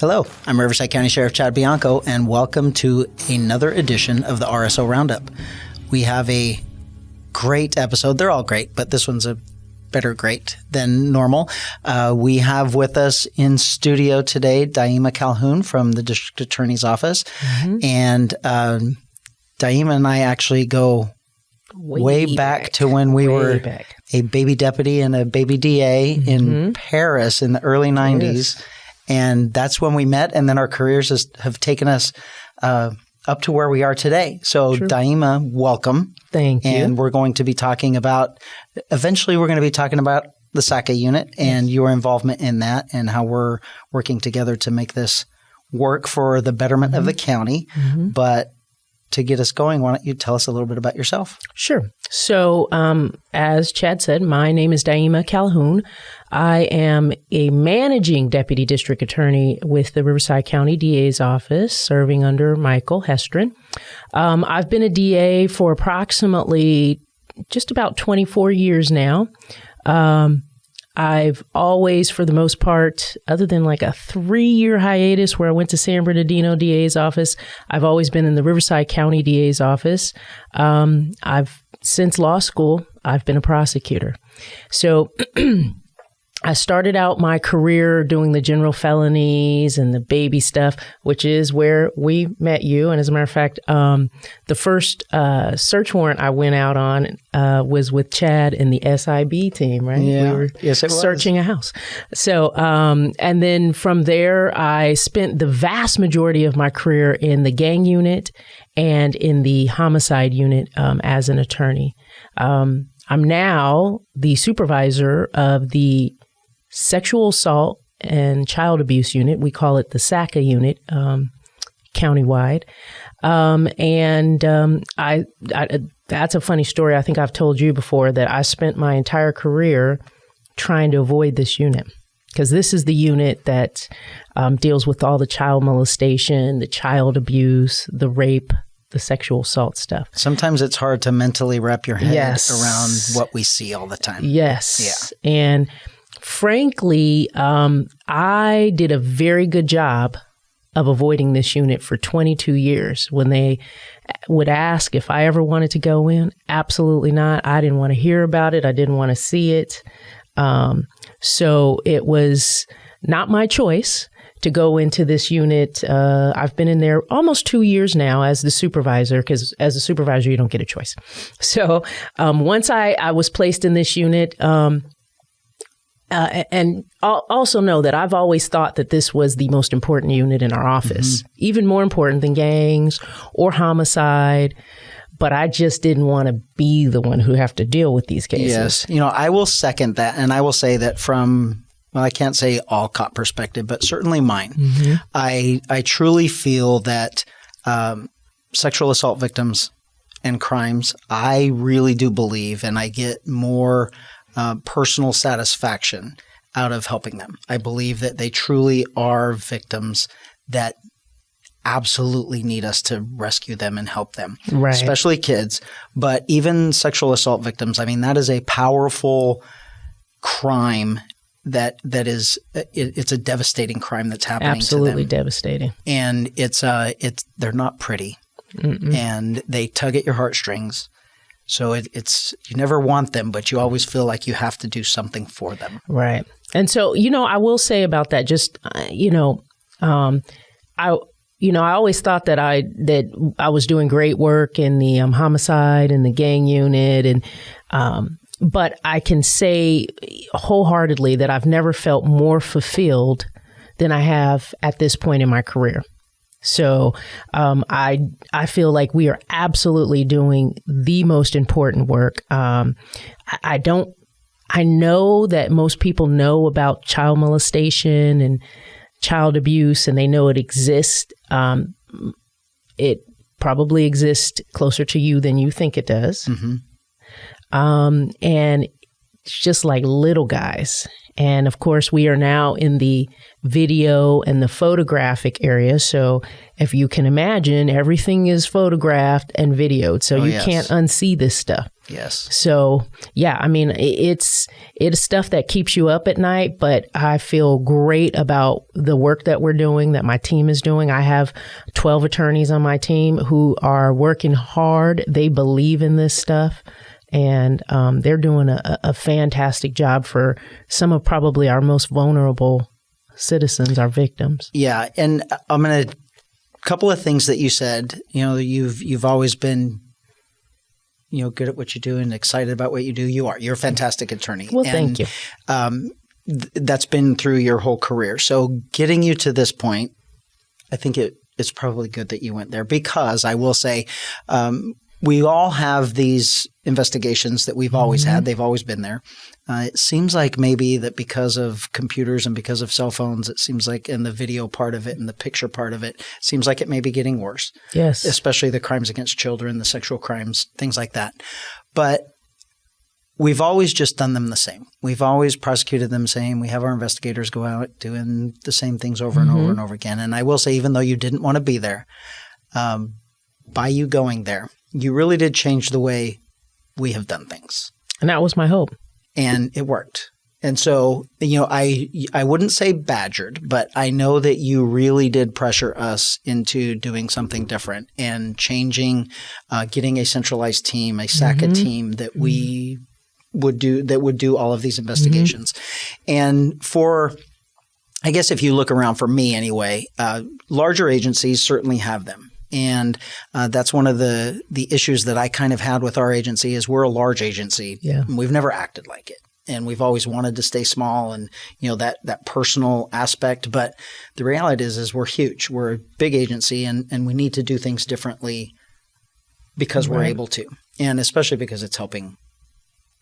Hello, I'm Riverside County Sheriff Chad Bianco, and welcome to another edition of the RSO Roundup. We have a great episode. They're all great, but this one's a better great than normal. We have with us in studio today Daima Calhoun from the District Attorney's Office. Mm-hmm. And Daima and I actually go way back to when we were a baby deputy and a baby DA in Paris in the early 90s. Yes. And that's when we met, and then our careers have taken us up to where we are today. So Daima, welcome. Thank you. And we're going to be talking about, eventually we're going to be talking about the SACA unit and your involvement in that and how we're working together to make this work for the betterment of the county. Mm-hmm. But to get us going, why don't you tell us a little bit about yourself? Sure. So as Chad said, my name is Daima Calhoun. I am a managing deputy district attorney with the Riverside County DA's office, serving under Michael Hestrin. I've been a DA for approximately just about 24 years now. I've always, for the most part, other than like a 3-year hiatus where I went to San Bernardino DA's office, I've always been in the Riverside County DA's office. Since law school, I've been a prosecutor. So I started out my career doing the general felonies and the baby stuff, which is where we met you. And as a matter of fact, the first search warrant I went out on was with Chad and the SIB team, right? Yeah. We were yes, it was. Searching a house. So, and then from there, I spent the vast majority of my career in the gang unit and in the homicide unit as an attorney. I'm now the supervisor of the Sexual Assault and Child Abuse Unit. We call it the SACA unit, countywide. That's a funny story. I think I've told you before that I spent my entire career trying to avoid this unit, because this is the unit that deals with all the child molestation, the child abuse, the rape, the sexual assault stuff. Sometimes it's hard to mentally wrap your head around what we see all the time. Yes. Yeah. And frankly, I did a very good job of avoiding this unit for 22 years. When they would ask if I ever wanted to go in, absolutely not. I didn't want to hear about it. I didn't want to see it. So it was not my choice to go into this unit. I've been in there almost 2 years now as the supervisor, because as a supervisor, you don't get a choice. So once I was placed in this unit, and also know that I've always thought that this was the most important unit in our office, even more important than gangs or homicide. But I just didn't want to be the one who have to deal with these cases. Yes. You know, I will second that. And I will say that from, well, I can't say all cop perspective, but certainly mine. Mm-hmm. I truly feel that sexual assault victims and crimes, I really do believe, and I get more personal satisfaction out of helping them. I believe that they truly are victims that absolutely need us to rescue them and help them, right. Especially kids. But even sexual assault victims, I mean, that is a powerful crime that is it's a devastating crime that's happening absolutely to them. Devastating. And they're not pretty. Mm-mm. And they tug at your heartstrings. So it's you never want them, but you always feel like you have to do something for them. Right. And so, I will say about that, just, I always thought that I was doing great work in the homicide and the gang unit. And but I can say wholeheartedly that I've never felt more fulfilled than I have at this point in my career. So I feel like we are absolutely doing the most important work. I know that most people know about child molestation and child abuse, and they know it exists. It probably exists closer to you than you think it does. Mm-hmm. And it's just like little guys. And of course, we are now in the video and the photographic area. So if you can imagine, everything is photographed and videoed. So you can't unsee this stuff. Yes. So, yeah, I mean, it's stuff that keeps you up at night, but I feel great about the work that we're doing, that my team is doing. I have 12 attorneys on my team who are working hard. They believe in this stuff, and they're doing a fantastic job for some of probably our most vulnerable citizens, our victims. Yeah, and I'm going to couple of things that you said. You've always been good at what you do and excited about what you do. You're a fantastic attorney. Well, thank you. That's been through your whole career. So getting you to this point, I think it's probably good that you went there, because I will say we all have these investigations that we've always had. They've always been there. It seems like maybe that because of computers and because of cell phones, it seems like in the video part of it and the picture part of it, seems like it may be getting worse. Yes. Especially the crimes against children, the sexual crimes, things like that. But we've always just done them the same. We've always prosecuted them the same. We have our investigators go out doing the same things over and over and over again. And I will say, even though you didn't want to be there, by you going there, you really did change the way we have done things. And that was my hope. And it worked. And so, I wouldn't say badgered, but I know that you really did pressure us into doing something different and changing, getting a centralized team, a SACCA team that we would do all of these investigations. And I guess if you look around, for me anyway, larger agencies certainly have them. And that's one of the issues that I kind of had with our agency is we're a large agency. Yeah. And we've never acted like it. And we've always wanted to stay small and, that personal aspect. But the reality is we're huge. We're a big agency and we need to do things differently because we're able to. And especially because it's helping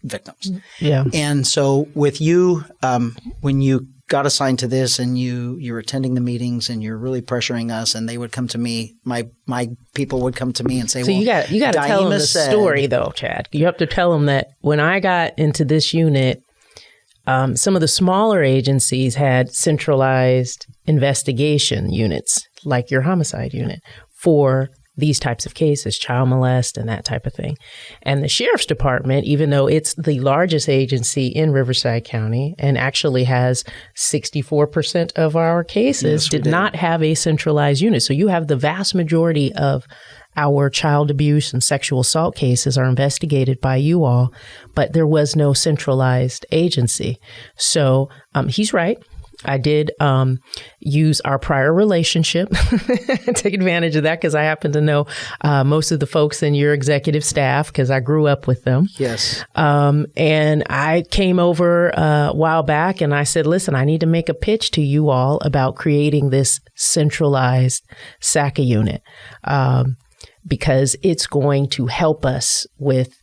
victims. Yeah. And so with you, when you got assigned to this and you're attending the meetings and you're really pressuring us, and they would come to me, my people would come to me and say, so you got to tell them the story though, Chad. You have to tell them that when I got into this unit, some of the smaller agencies had centralized investigation units like your homicide unit for these types of cases, child molest and that type of thing. And the sheriff's department, even though it's the largest agency in Riverside County and actually has 64% of our cases, did not have a centralized unit. So you have the vast majority of our child abuse and sexual assault cases are investigated by you all, but there was no centralized agency. So he's right. I did use our prior relationship, take advantage of that because I happen to know most of the folks in your executive staff because I grew up with them. Yes. And I came over a while back and I said, listen, I need to make a pitch to you all about creating this centralized SACCA unit. Because it's going to help us with,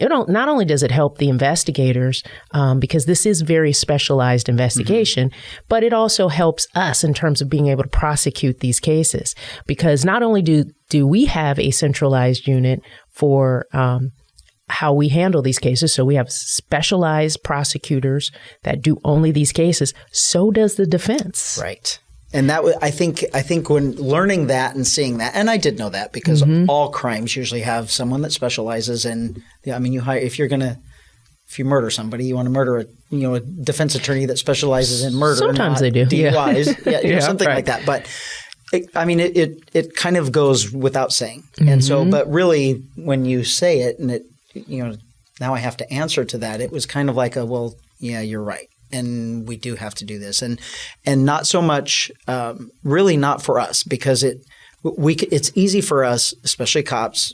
not only does it help the investigators, because this is very specialized investigation, but it also helps us in terms of being able to prosecute these cases. Because not only do we have a centralized unit for how we handle these cases, so we have specialized prosecutors that do only these cases, so does the defense. Right. And that I think when learning that and seeing that, and I did know that because all crimes usually have someone that specializes in. You hire if you murder somebody, you want to murder a defense attorney that specializes in murder. Sometimes they do DUIs, something like that. But it kind of goes without saying. And so, but really, when you say it, and now I have to answer to that. It was kind of like you're right. And we do have to do this, and not so much, really not for us, because it's easy for us, especially cops.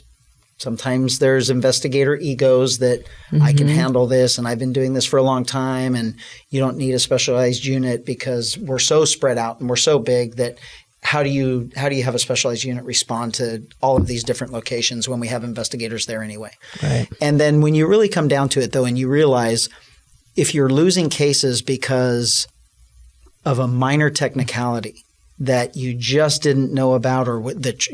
Sometimes there's investigator egos that I can handle this, and I've been doing this for a long time, and you don't need a specialized unit because we're so spread out and we're so big that how do you have a specialized unit respond to all of these different locations when we have investigators there anyway? Right. And then when you really come down to it, though, and you realize if you're losing cases because of a minor technicality that you just didn't know about, or that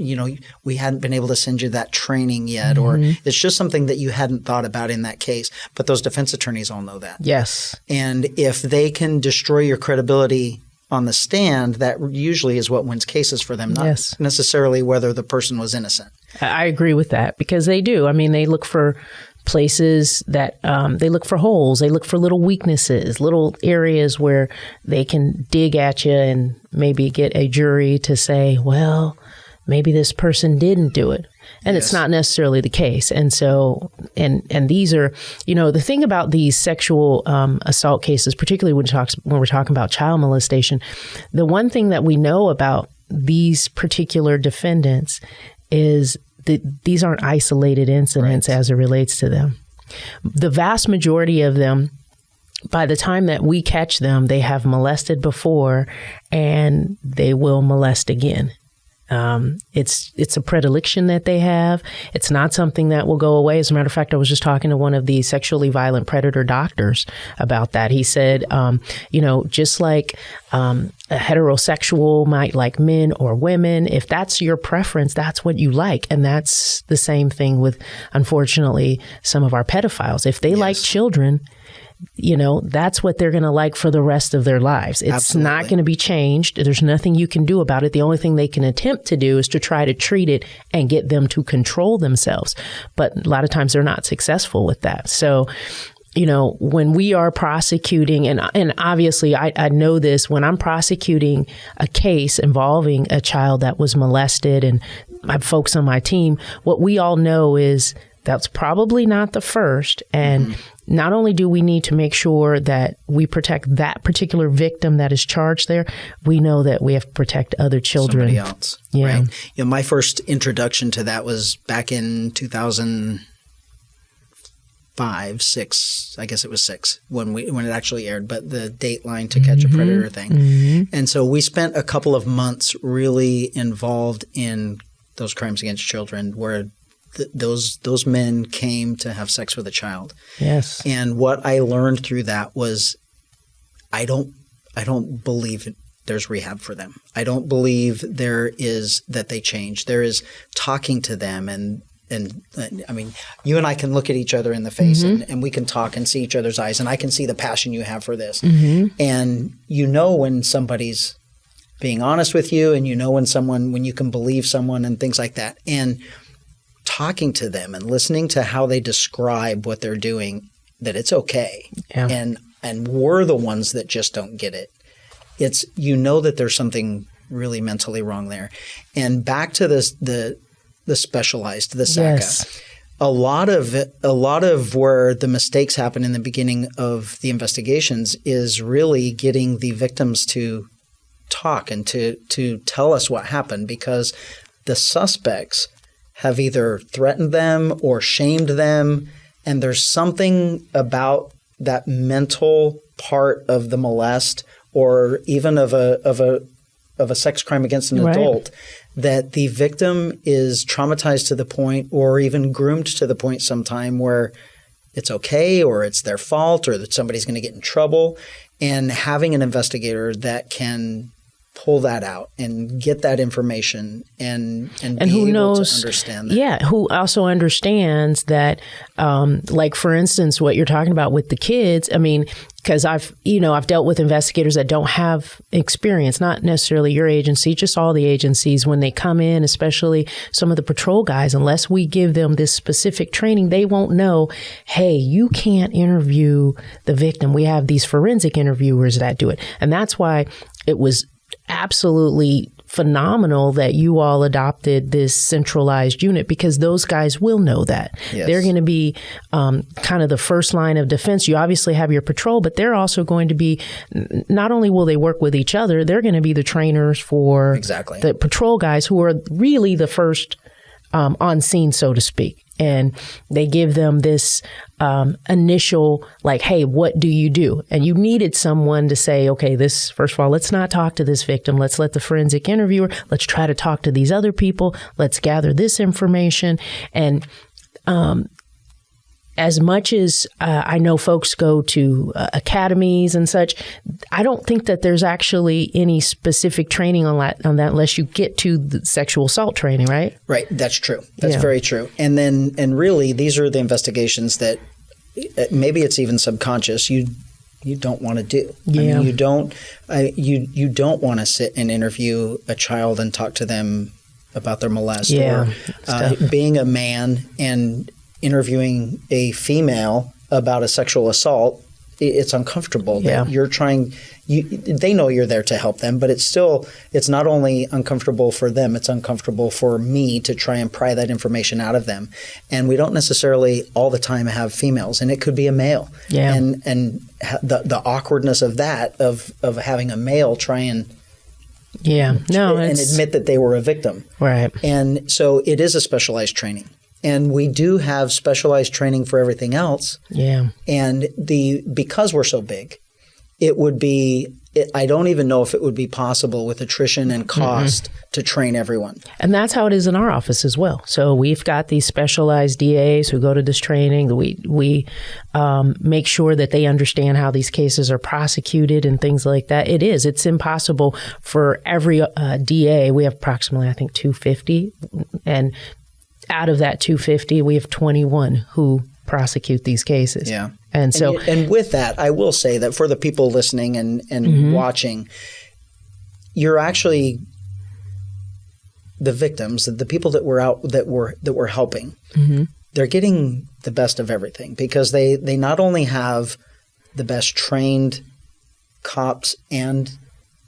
we hadn't been able to send you that training yet, or it's just something that you hadn't thought about in that case. But those defense attorneys all know that. Yes. And if they can destroy your credibility on the stand, that usually is what wins cases for them, not necessarily whether the person was innocent. I agree with that because they do. They look for places that they look for holes. They look for little weaknesses, little areas where they can dig at you and maybe get a jury to say, well, maybe this person didn't do it. And It's not necessarily the case. And so, and these are, the thing about these sexual assault cases, particularly when we're talking about child molestation, the one thing that we know about these particular defendants is that these aren't isolated incidents as it relates to them. The vast majority of them, by the time that we catch them, they have molested before and they will molest again. It's a predilection that they have. It's not something that will go away. As a matter of fact, I was just talking to one of the sexually violent predator doctors about that. He said, just like a heterosexual might like men or women, if that's your preference, that's what you like. And that's the same thing with, unfortunately, some of our pedophiles. If they like children, that's what they're going to like for the rest of their lives. It's not going to be changed. There's nothing you can do about it. The only thing they can attempt to do is to try to treat it and get them to control themselves. But a lot of times they're not successful with that. So, when we are prosecuting, and obviously I know this, when I'm prosecuting a case involving a child that was molested and I have folks on my team, what we all know is that's probably not the first. And not only do we need to make sure that we protect that particular victim that is charged there, we know that we have to protect other children. Somebody else, right? My first introduction to that was back in 2005, 6. I guess it was 6 when it actually aired. But the Dateline to Catch a Predator thing, and so we spent a couple of months really involved in those crimes against children, where those men came to have sex with a child. Yes. And what I learned through that was I don't believe there's rehab for them. I don't believe there is that they change. There is talking to them and I mean, you and I can look at each other in the face and we can talk and see each other's eyes, and I can see the passion you have for this. And when somebody's being honest with you, and when you can believe someone and things like that. And talking to them and listening to how they describe what they're doing, that it's okay. Yeah. And we're the ones that just don't get it. It's, that there's something really mentally wrong there. And back to this, the specialized, the SACA. Yes. A lot of where the mistakes happen in the beginning of the investigations is really getting the victims to talk and to tell us what happened, because the suspects have either threatened them or shamed them, and there's something about that mental part of the molest, or even of a sex crime against an adult, that the victim is traumatized to the point, or even groomed to the point sometime, where it's okay, or it's their fault, or that somebody's going to get in trouble. And having an investigator that can pull that out and get that information and be who able knows, to understand that. Yeah, who also understands that, like, for instance, what you're talking about with the kids, I mean, because I've dealt with investigators that don't have experience, not necessarily your agency, just all the agencies. When they come in, especially some of the patrol guys, unless we give them this specific training, they won't know, hey, you can't interview the victim. We have these forensic interviewers that do it. And that's why it was absolutely phenomenal that you all adopted this centralized unit, because those guys will know that. Yes. They're going to be kind of the first line of defense. You obviously have your patrol, but they're also going to be, not only will they work with each other, they're going to be the trainers for the patrol guys, who are really the first on scene, so to speak. And they give them this initial, like, hey, what do you do? And you needed someone to say, okay, first of all, let's not talk to this victim. Let's let the forensic interviewer, let's try to talk to these other people. Let's gather this information. And as much as I know folks go to academies and such, I don't think that there's actually any specific training on that unless you get to the sexual assault training, right? Right. That's true. That's very true. And really, these are the investigations that maybe it's even subconscious. You don't want to do. Yeah. I mean, you don't want to sit and interview a child and talk to them about their molest, or being a man and interviewing a female about a sexual assault, it's uncomfortable that you're trying. They know you're there to help them, but it's not only uncomfortable for them, it's uncomfortable for me to try and pry that information out of them. And we don't necessarily all the time have females, and it could be a male. Yeah. And the awkwardness of that, of having a male try and and admit that they were a victim. Right. And so it is a specialized training. And we do have specialized training for everything else. Yeah. And because we're so big, I don't even know if it would be possible with attrition and cost to train everyone. And that's how it is in our office as well. So we've got these specialized DAs who go to this training. We make sure that they understand how these cases are prosecuted and things like that. It's impossible for every DA. We have approximately, I think, 250. And out of that 250, we have 21 who prosecute these cases. Yeah. And so, and with that, I will say that for the people listening and watching, you're actually the victims, the people that were out that we're helping. They're getting the best of everything because they not only have the best trained cops and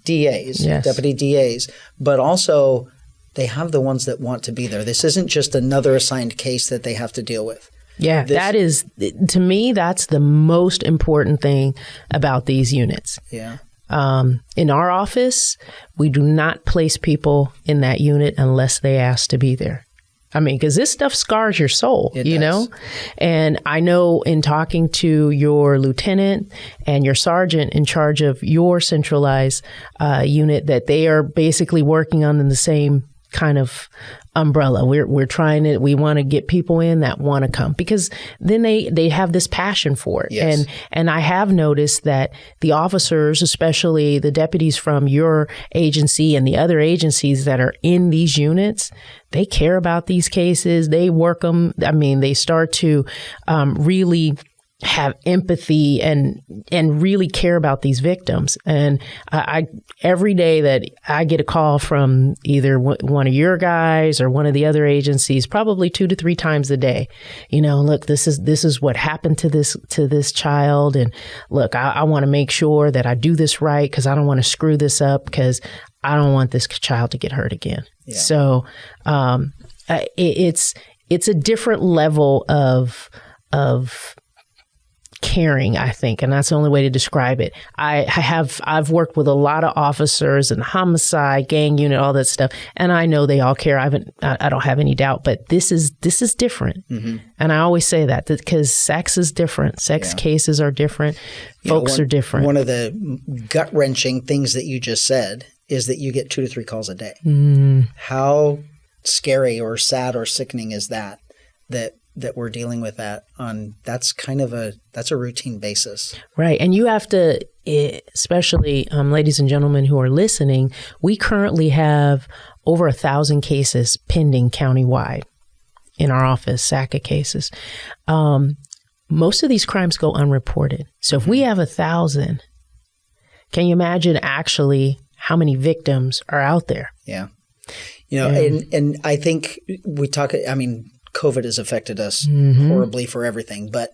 DAs, deputy DAs, but also they have the ones that want to be there. This isn't just another assigned case that they have to deal with. Yeah, that is, to me, that's the most important thing about these units. Yeah. In our office, we do not place people in that unit unless they ask to be there. I mean, because this stuff scars your soul, you know? And I know in talking to your lieutenant and your sergeant in charge of your centralized unit that they are basically working on the same kind of umbrella. We're trying it. We want to get people in that want to come because then they have this passion for it. Yes. And I have noticed that the officers, especially the deputies from your agency and the other agencies that are in these units, they care about these cases. They work them. I mean, they start to really have empathy and really care about these victims. And I every day that I get a call from either one of your guys or one of the other agencies, probably 2 to 3 times a day, look, this is what happened to this child. And look, I want to make sure that I do this right because I don't want to screw this up because I don't want this child to get hurt again. Yeah. So it's a different level of caring, I think, and that's the only way to describe it. I've worked with a lot of officers and homicide, gang unit, all that stuff, and I know they all care. I don't have any doubt, but this is different, and I always say that because sex is different. Sex cases are different. Folks are different. One of the gut wrenching things that you just said is that you get 2 to 3 calls a day. How scary or sad or sickening is that we're dealing with that on, that's a routine basis. Right. And you have to, especially ladies and gentlemen who are listening, we currently have over 1,000 cases pending countywide in our office, SACA cases. Most of these crimes go unreported. So if we have 1,000, can you imagine actually how many victims are out there? Yeah. And I think COVID has affected us horribly for everything. But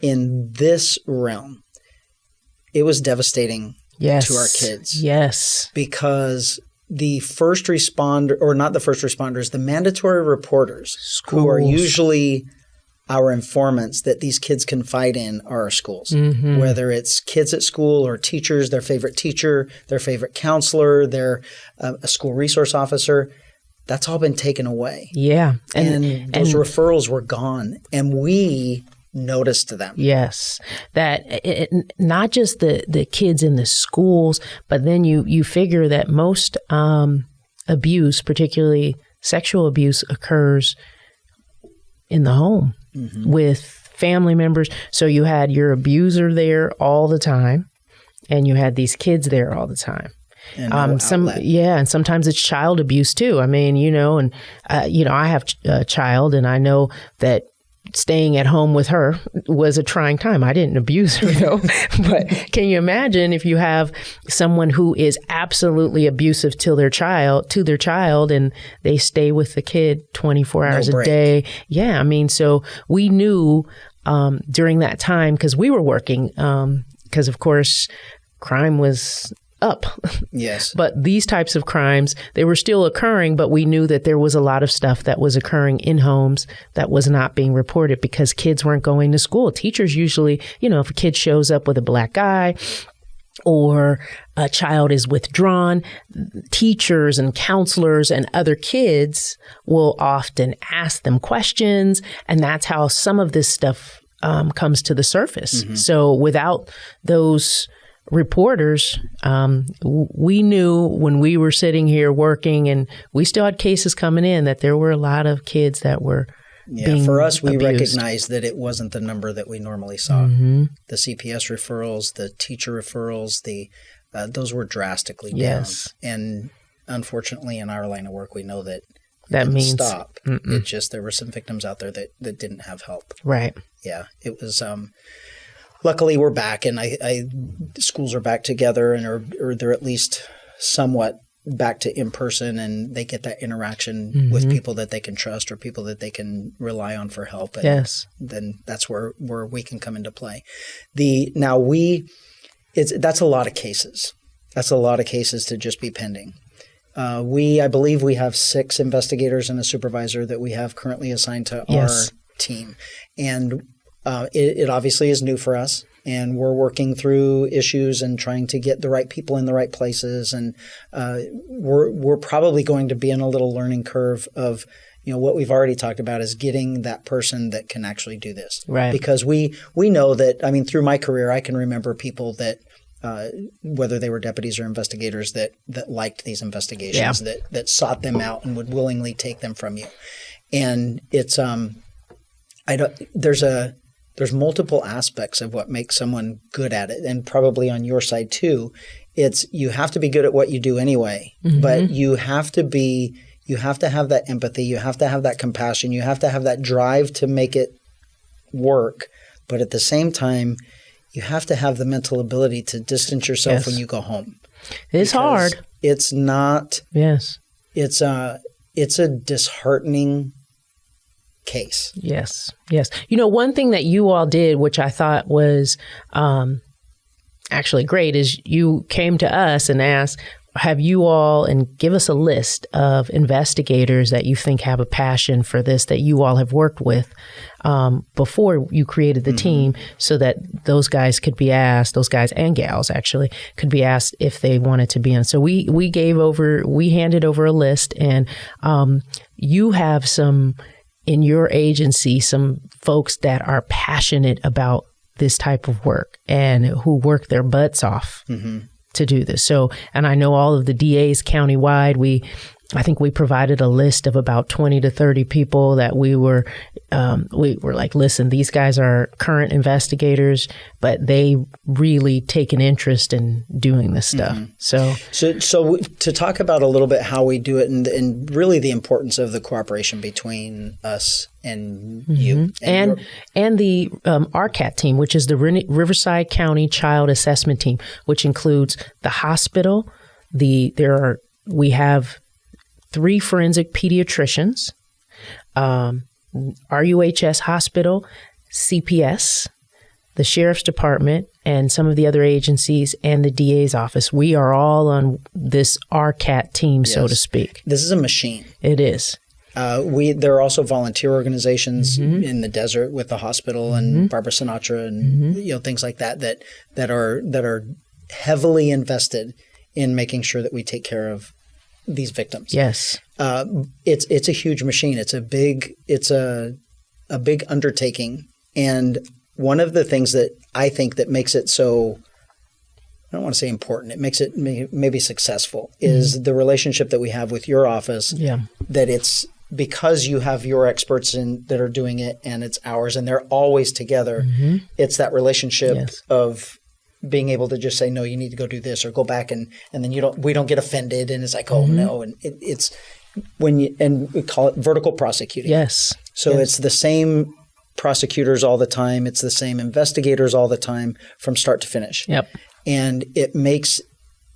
in this realm, it was devastating to our kids. Yes. Because the first responder, or not the first responders, the mandatory reporters who are usually our informants that these kids confide in are our schools. Whether it's kids at school or teachers, their favorite teacher, their favorite counselor, their a school resource officer. That's all been taken away. Yeah. And those referrals were gone. And we noticed them. Yes. That not just the kids in the schools, but then you figure that most abuse, particularly sexual abuse, occurs in the home with family members. So you had your abuser there all the time, and you had these kids there all the time. And and sometimes it's child abuse too. I mean, I have a child, and I know that staying at home with her was a trying time. I didn't abuse her though. But can you imagine if you have someone who is absolutely abusive to their child and they stay with the kid 24 hours a day? Yeah. I mean, so we knew during that time, because we were working, because of course crime was up. Yes. But these types of crimes, they were still occurring, but we knew that there was a lot of stuff that was occurring in homes that was not being reported because kids weren't going to school. Teachers usually, if a kid shows up with a black eye or a child is withdrawn, teachers and counselors and other kids will often ask them questions. And that's how some of this stuff comes to the surface. Mm-hmm. So without those reporters, we knew when we were sitting here working, and we still had cases coming in, that there were a lot of kids that were being for us, we abused. recognized that it wasn't the number that we normally saw. Mm-hmm. The CPS referrals, the teacher referrals, those were drastically down. Yes. And unfortunately, in our line of work, we know that means stop. It just, there were some victims out there that didn't have help. Right. Yeah. It was. Luckily, we're back, and schools are back together, and or they're at least somewhat back to in person, and they get that interaction with people that they can trust or people that they can rely on for help. And yes. Then that's where we can come into play. That's a lot of cases. That's a lot of cases to just be pending. I believe we have 6 investigators and a supervisor that we have currently assigned to our team, and it obviously is new for us, and we're working through issues and trying to get the right people in the right places. And we're probably going to be in a little learning curve of, what we've already talked about is getting that person that can actually do this. Right. Because we know that, through my career, I can remember people that whether they were deputies or investigators that liked these investigations, that sought them out and would willingly take them from you. And it's there's multiple aspects of what makes someone good at it, and probably on your side too. It's you have to be good at what you do anyway, but you have to have that empathy, you have to have that compassion, you have to have that drive to make it work, but at the same time, you have to have the mental ability to distance yourself when you go home. It's hard. It's not. Yes. It's a disheartening case. Yes. One thing that you all did, which I thought was actually great, is you came to us and asked, have you all, and give us a list of investigators that you think have a passion for this, that you all have worked with before you created the team, so that those guys and gals actually could be asked if they wanted to be in. So we handed over a list, and you have in your agency, some folks that are passionate about this type of work and who work their butts off to do this. So, and I know all of the DAs countywide, I think we provided a list of about 20 to 30 people that we were like, listen, these guys are current investigators, but they really take an interest in doing this stuff. So to talk about a little bit how we do it, and really the importance of the cooperation between us and you and the RCAT team, which is the Riverside County Child Assessment Team, which includes the hospital. We have 3 forensic pediatricians, RUHS Hospital, CPS, the Sheriff's Department, and some of the other agencies, and the DA's office. We are all on this RCAT team, so to speak. This is a machine. It is. There are also volunteer organizations in the desert with the hospital and Barbara Sinatra and things like that are heavily invested in making sure that we take care of these victims. Yes. It's a huge machine. It's a big undertaking. And one of the things that I think that makes it so, I don't want to say important, it makes it maybe successful, is the relationship that we have with your office. Yeah. That it's because you have your experts that are doing it, and it's ours, and they're always together. It's that relationship of being able to just say, no, you need to go do this, or go back, and then we don't get offended, and it's like, oh no, and it's and we call it vertical prosecuting. Yes. So it's the same prosecutors all the time. It's the same investigators all the time from start to finish. Yep. And it makes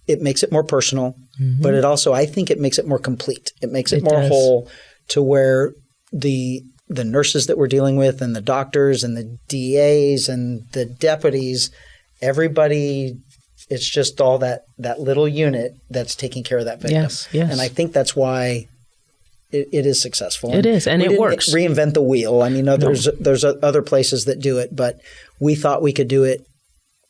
it more personal, but it also, I think it makes it more complete. It makes it more whole to where the nurses that we're dealing with and the doctors and the DAs and the deputies, everybody, it's just all that little unit that's taking care of that victim. Yes, yes. And I think that's why it is successful. It is, and it works. Reinvent the wheel. I mean, there's other places that do it, but we thought we could do it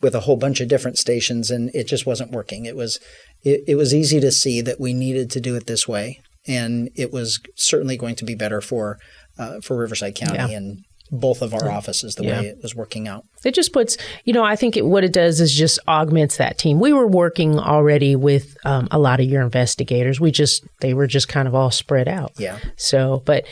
with a whole bunch of different stations, and it just wasn't working. It was easy to see that we needed to do it this way, and it was certainly going to be better for Riverside County and both of our offices the way it was working out. It just puts, I think what it does is just augments that team. We were working already with a lot of your investigators. They were just kind of all spread out. Yeah. So, but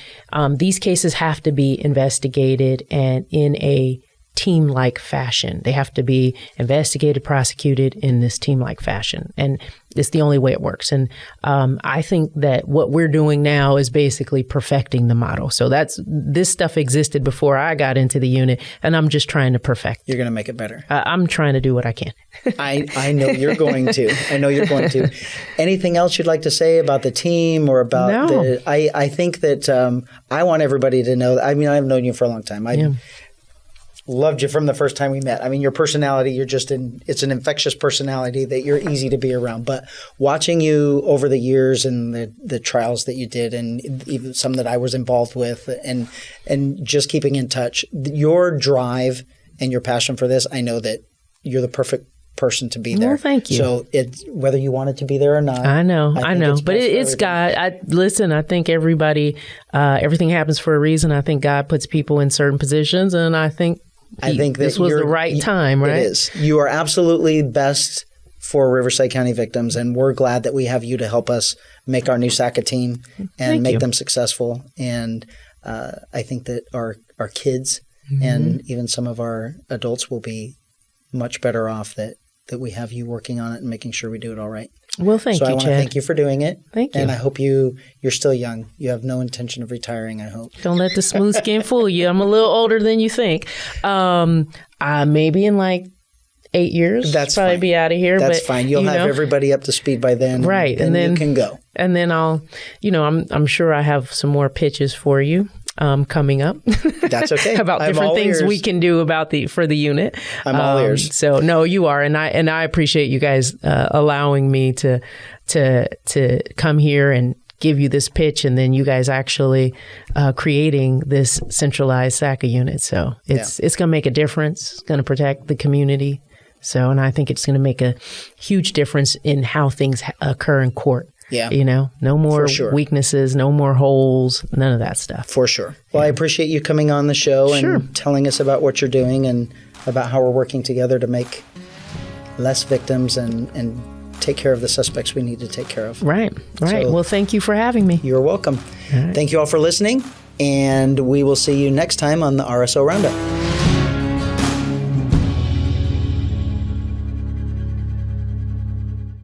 these cases have to be investigated and in a team-like fashion. They have to be investigated, prosecuted in this team-like fashion. And it's the only way it works. And I think that what we're doing now is basically perfecting the model. So this stuff existed before I got into the unit, and I'm just trying to perfect. You're going to make it better. I'm trying to do what I can. I know you're going to. I know you're going to. Anything else you'd like to say about the team or about I think that I want everybody to know. I mean, I've known you for a long time. Loved you from the first time we met. I mean, your personality, it's an infectious personality that you're easy to be around. But watching you over the years and the trials that you did and even some that I was involved with and just keeping in touch, your drive and your passion for this, I know that you're the perfect person to be there. Well, thank you. So whether you wanted to be there or not. I know. But it's God. I think everybody, everything happens for a reason. I think God puts people in certain positions, and I think this was the right time, right? It is. You are absolutely best for Riverside County victims, and we're glad that we have you to help us make our new SACA team and make them successful. And I think that our kids and even some of our adults will be much better off that we have you working on it and making sure we do it all right. Well, thank you, Chad. So I want to thank you for doing it. Thank you. And I hope you're still young. You have no intention of retiring, I hope. Don't let the smooth skin fool you. I'm a little older than you think. Maybe in like 8 years. That's probably fine. Be out of here. That's fine. You'll have everybody up to speed by then. Right. And then you can go. And then I'll, I'm sure I have some more pitches for you. Coming up. That's okay. About different things we can do for the unit. I'm all ears. So no, you are, and I appreciate you guys allowing me to come here and give you this pitch, and then you guys actually creating this centralized SACA unit. So it's going to make a difference. It's going to protect the community. So, and I think it's going to make a huge difference in how things occur in court. Yeah. No more weaknesses, no more holes, none of that stuff. For sure. Well, I appreciate you coming on the show and telling us about what you're doing and about how we're working together to make less victims and take care of the suspects we need to take care of. Right. So, well, thank you for having me. You're welcome. All right. Thank you all for listening, and we will see you next time on the RSO Roundup.